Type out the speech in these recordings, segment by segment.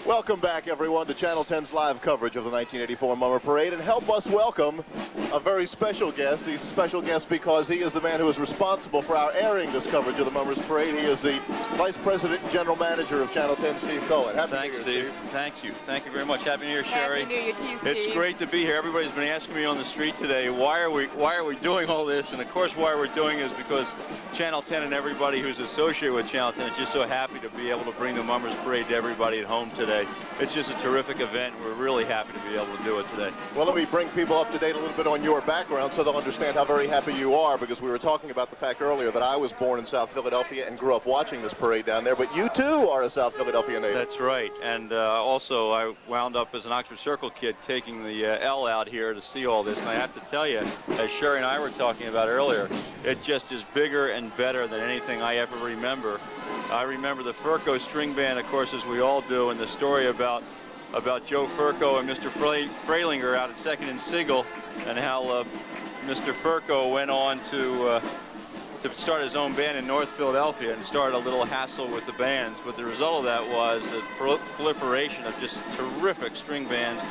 Welcome back, everyone, to Channel 10's live coverage of the 1984 Mummer Parade, and help us welcome a very special guest. He's a special guest because he is the man who is responsible for our airing this coverage of the Mummers Parade. He is the Vice President and General Manager of Channel 10, Steve Cohen. Happy Thanks, New Year, Steve. Thank you. Thank you very much. Happy New Year, Sherry. Happy New Year to you, Steve. It's great to be here. Everybody's been asking me on the street today, why are we doing all this? And of course, why we're doing it is because Channel 10 and everybody who's associated with Channel 10 is just so happy to be able to bring the Mummers Parade to everybody at home today. It's just a terrific event. We're really happy to be able to do it today. Well, let me bring people up to date a little bit on your background so they'll understand how very happy you are, because we were talking about the fact earlier that I was born in South Philadelphia and grew up watching this parade down there, but you too are a South Philadelphia native. That's right. And also I wound up as an Oxford Circle kid taking the L out here to see all this. And I have to tell you, as Sherry and I were talking about earlier, it just is bigger and better than anything I ever remember. I remember the Furco String Band, of course, as we all do, and the story about Joe Furco and Mr. Freilinger out at 2nd and Siegel, and how Mr. Furco went on to start his own band in North Philadelphia and started a little hassle with the bands. But the result of that was a proliferation of just terrific string bands.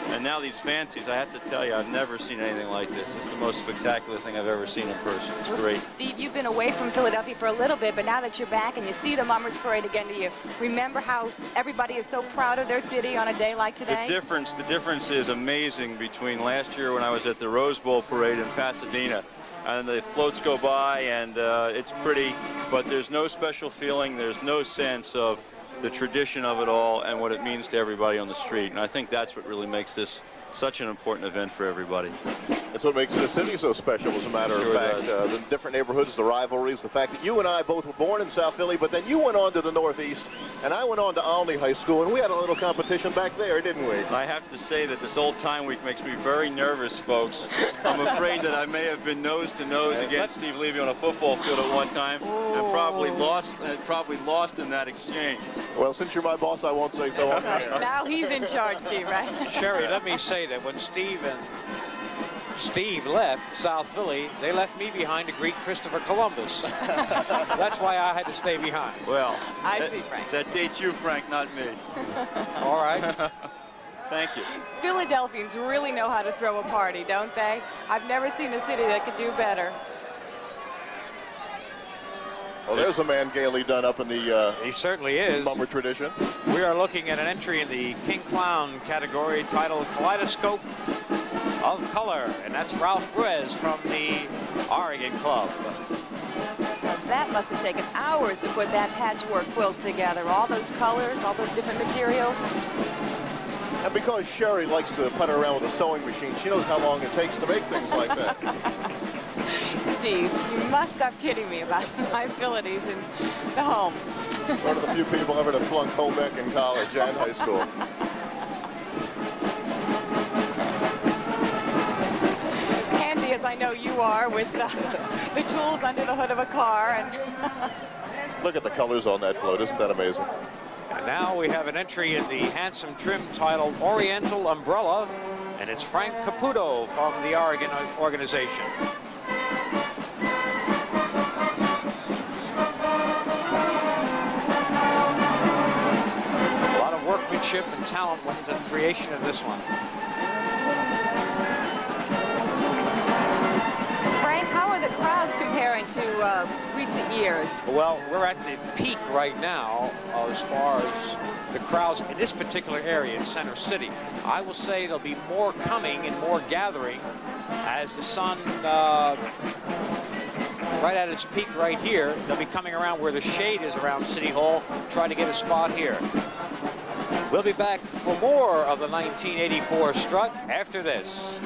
And now these fancies, I have to tell you, I've never seen anything like this. It's the most spectacular thing I've ever seen in person. It's great. Steve, you've been away from Philadelphia for a little bit, but now that you're back and you see the Mummers Parade again, do you remember how everybody is so proud of their city on a day like today? The difference is amazing between last year when I was at the Rose Bowl Parade in Pasadena. And the floats go by, and it's pretty, but there's no special feeling, there's no sense of the tradition of it all and what it means to everybody on the street. And I think that's what really makes this such an important event for everybody. That's what makes the city so special, as a matter of fact. The different neighborhoods, the rivalries, the fact that you and I both were born in South Philly, but then you went on to the Northeast, and I went on to Olney High School, and we had a little competition back there, didn't we? I have to say that this old time week makes me very nervous, folks. I'm afraid that I may have been nose to nose against Steve Levy on a football field at one time, and probably lost in that exchange. Well, since you're my boss, I won't say so on air. Now he's in charge, Steve, right? Sherry, let me say that when Steve left South Philly, they left me behind to greet Christopher Columbus. That's why I had to stay behind. Well, I see, Frank. That dates you, Frank, not me. All right. Thank you. Philadelphians really know how to throw a party, don't they? I've never seen a city that could do better. Well, there's a man gaily done up in the He certainly is. Mummer tradition. We are looking at an entry in the King Clown category titled Kaleidoscope of Color, and that's Ralph Ruiz from the Oregon Club. Well, that must have taken hours to put that patchwork quilt together. All those colors, all those different materials. And because Sherry likes to putter around with a sewing machine, she knows how long it takes to make things like that. Steve, you must stop kidding me about my abilities in the home. One of the few people ever to flunk home ec in college and high school. Handy as I know you are with the tools under the hood of a car. And Look at the colors on that float. Isn't that amazing? And now we have an entry in the handsome trim titled Oriental Umbrella, and it's Frank Caputo from the Oregon organization. A lot of workmanship and talent went into the creation of this one. Frank, how are the crowds comparing to recent years? Well, we're at the peak right now as far as the crowds in this particular area in Center City. I will say there'll be more coming and more gathering as the sun right at its peak right here. They'll be coming around where the shade is around City Hall, trying to get a spot here. We'll be back for more of the 1984 strut after this.